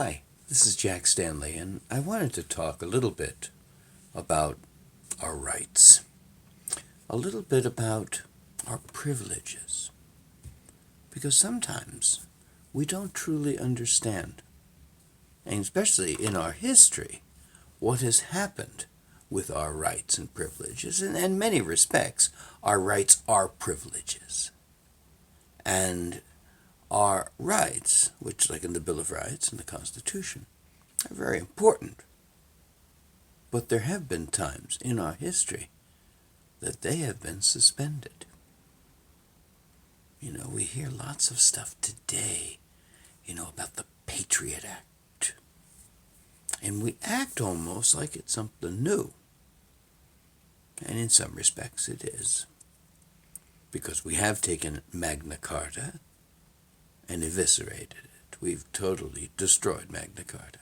Hi, this is Jack Stanley, and I wanted to talk a little bit about our rights, a little bit about our privileges, because sometimes we don't truly understand, and especially in our history, what has happened with our rights and privileges. And in many respects, our rights are privileges. And our rights, which, like in the Bill of Rights and the Constitution, are very important. But there have been times in our history that they have been suspended. We hear lots of stuff today, about the Patriot Act. And we act almost like it's something new. And in some respects it is. Because we have taken Magna Carta and eviscerated it. We've totally destroyed Magna Carta.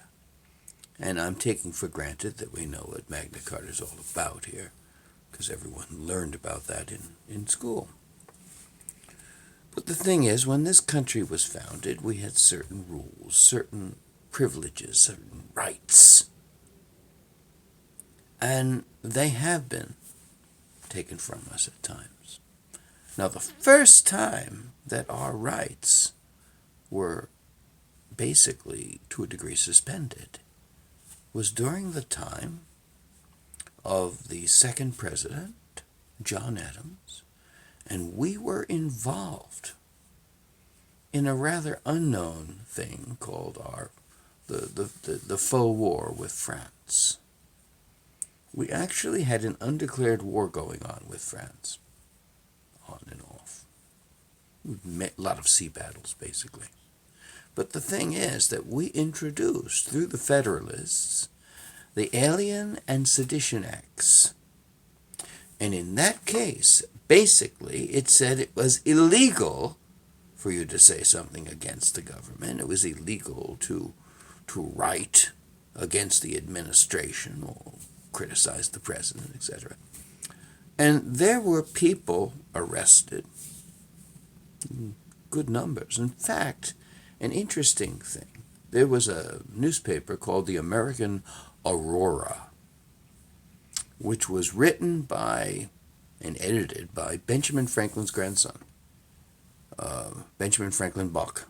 And I'm taking for granted that we know what Magna Carta is all about here, because everyone learned about that in school. But the thing is, when this country was founded, we had certain rules, certain privileges, certain rights. And they have been taken from us at times. Now, the first time that our rights were basically, to a degree, suspended was during the time of the second president, John Adams, and we were involved in a rather unknown thing called the faux war with France. We actually had an undeclared war going on with France, on and off. A lot of sea battles, basically. But the thing is that we introduced, through the Federalists, the Alien and Sedition Acts. And in that case, basically, it said it was illegal for you to say something against the government. It was illegal to write against the administration or criticize the president, etc. And there were people arrested, good numbers. In fact, an interesting thing, there was a newspaper called the American Aurora, which was written by and edited by Benjamin Franklin's grandson, Benjamin Franklin Buck.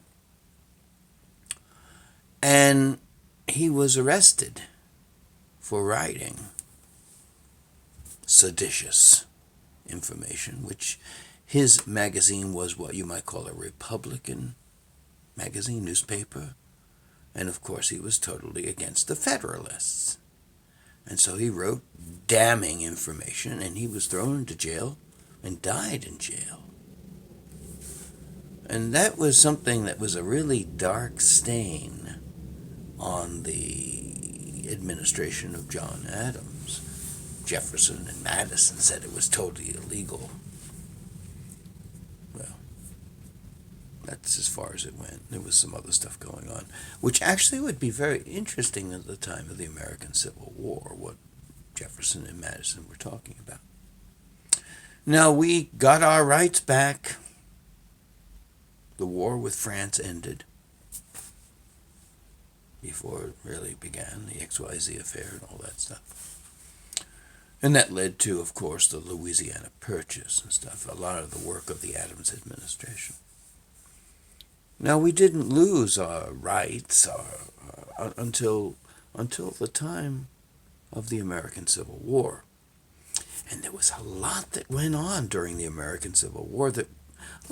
And he was arrested for writing seditious information, which his magazine was what you might call a Republican magazine, newspaper. And of course he was totally against the Federalists. And so he wrote damning information, and he was thrown into jail and died in jail. And that was something that was a really dark stain on the administration of John Adams. Jefferson and Madison said it was totally illegal. Well, that's as far as it went. There was some other stuff going on, which actually would be very interesting at the time of the American Civil War, what Jefferson and Madison were talking about. Now, we got our rights back. The war with France ended before it really began, the XYZ affair and all that stuff. And that led to, of course, the Louisiana Purchase and stuff, a lot of the work of the Adams administration. Now, we didn't lose our rights until the time of the American Civil War. And there was a lot that went on during the American Civil War that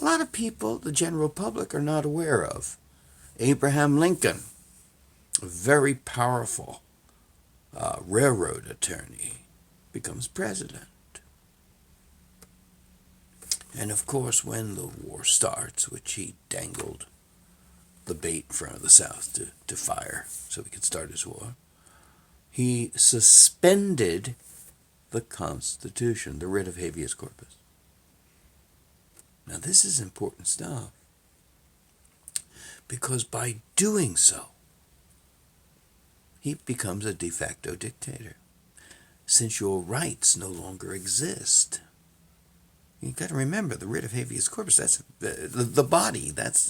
a lot of people, the general public, are not aware of. Abraham Lincoln, a very powerful railroad attorney, becomes president. And of course, when the war starts, which he dangled the bait in front of the South to fire so he could start his war, he suspended the Constitution, the writ of habeas corpus. Now, this is important stuff, because by doing so, he becomes a de facto dictator, since your rights no longer exist. You got to remember the writ of habeas corpus. That's the body. That's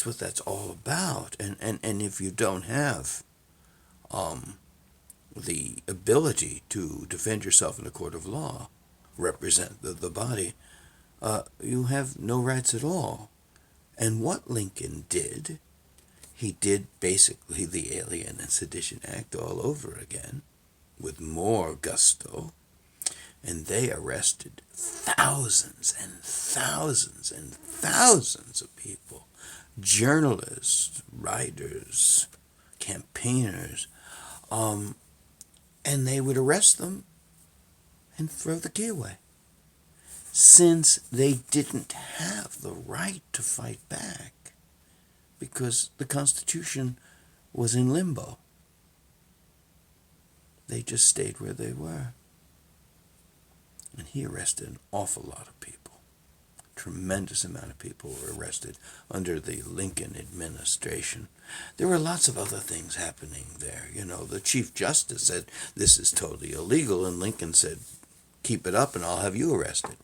what that's all about. And if you don't have the ability to defend yourself in a court of law, represent the body, you have no rights at all. And what Lincoln did, he did basically the Alien and Sedition Act all over again, with more gusto, and they arrested thousands and thousands and thousands of people, journalists, writers, campaigners, and they would arrest them and throw the key away, since they didn't have the right to fight back because the Constitution was in limbo. They just stayed where they were. And he arrested an awful lot of people. Tremendous amount of people were arrested under the Lincoln administration. There were lots of other things happening there. You know, the Chief Justice said, this is totally illegal, and Lincoln said, keep it up and I'll have you arrested.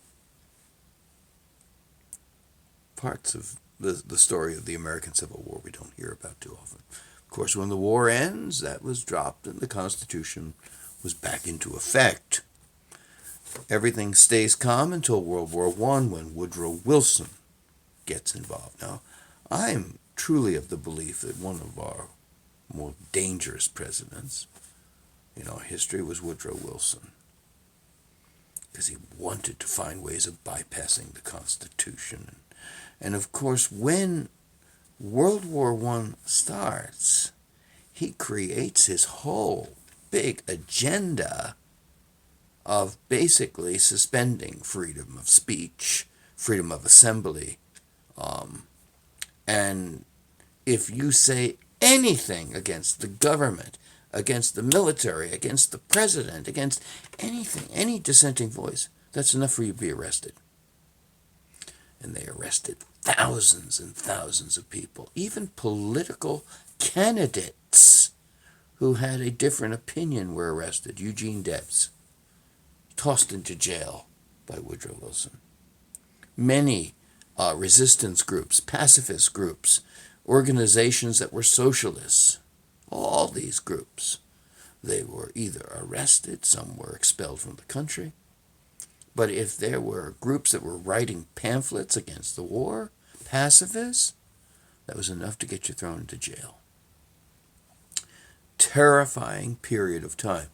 Parts of the story of the American Civil War we don't hear about too often. Of course, when the war ends, that was dropped and the Constitution was back into effect. Everything stays calm until World War I, when Woodrow Wilson gets involved. Now, I'm truly of the belief that one of our more dangerous presidents in our history was Woodrow Wilson, because he wanted to find ways of bypassing the Constitution. And of course, when World War I starts, he creates his whole big agenda of basically suspending freedom of speech, freedom of assembly. And if you say anything against the government, against the military, against the president, against anything, any dissenting voice, that's enough for you to be arrested. And they arrested thousands and thousands of people, even political candidates who had a different opinion were arrested. Eugene Debs, tossed into jail by Woodrow Wilson. Many resistance groups, pacifist groups, organizations that were socialists, all these groups, they were either arrested, some were expelled from the country. But if there were groups that were writing pamphlets against the war, pacifists, that was enough to get you thrown into jail. Terrifying period of time.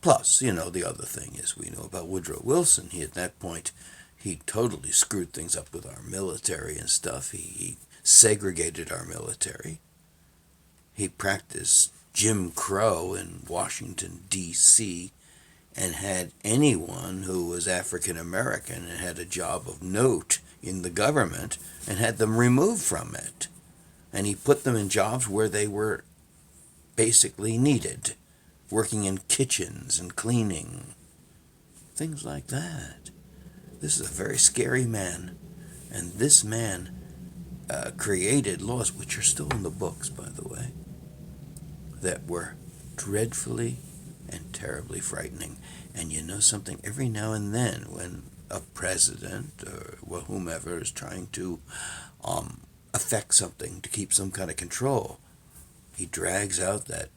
Plus, you know, the other thing is we know about Woodrow Wilson. He, at that point, he totally screwed things up with our military and stuff. He segregated our military. He practiced Jim Crow in Washington, D.C., and had anyone who was African American and had a job of note in the government and had them removed from it. And he put them in jobs where they were basically needed, working in kitchens and cleaning, things like that. This is a very scary man, and this man created laws, which are still in the books, by the way, that were dreadfully and terribly frightening. And you know something, every now and then when a president or whomever is trying to affect something to keep some kind of control, he drags out that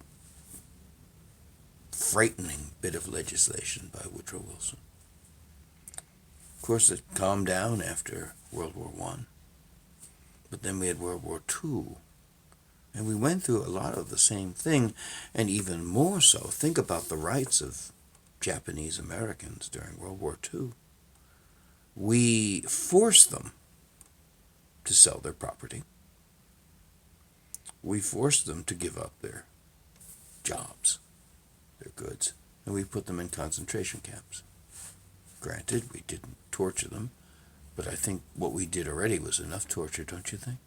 frightening bit of legislation by Woodrow Wilson. Of course, it calmed down after World War I, but then we had World War II. And we went through a lot of the same thing, and even more so. Think about the rights of Japanese Americans during World War II. We forced them to sell their property. We forced them to give up their jobs, their goods, and we put them in concentration camps. Granted, we didn't torture them, but I think what we did already was enough torture, don't you think?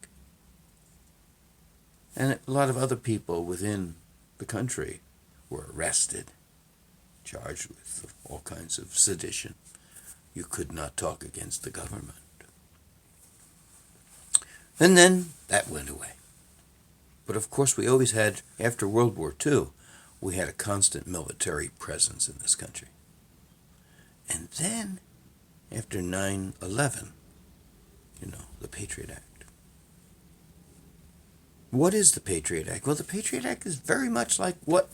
And a lot of other people within the country were arrested, charged with all kinds of sedition. You could not talk against the government. And then that went away. But of course we always had, after World War II, we had a constant military presence in this country. And then after 9/11, the Patriot Act. What is the Patriot Act? Well, the Patriot Act is very much like what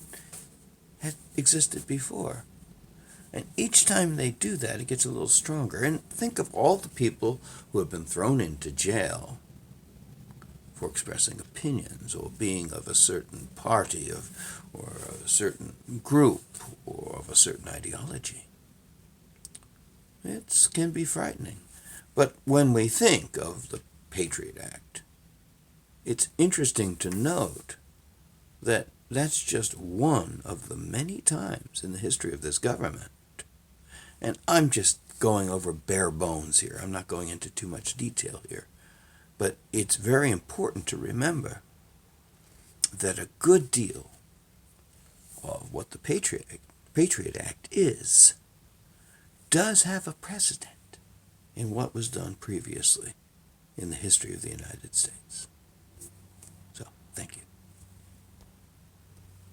had existed before. And each time they do that, it gets a little stronger. And think of all the people who have been thrown into jail for expressing opinions or being of a certain party or a certain group or of a certain ideology. It can be frightening. But when we think of the Patriot Act, it's interesting to note that that's just one of the many times in the history of this government. And I'm just going over bare bones here. I'm not going into too much detail here. But it's very important to remember that a good deal of what the Patriot Act is does have a precedent in what was done previously in the history of the United States. So, thank you.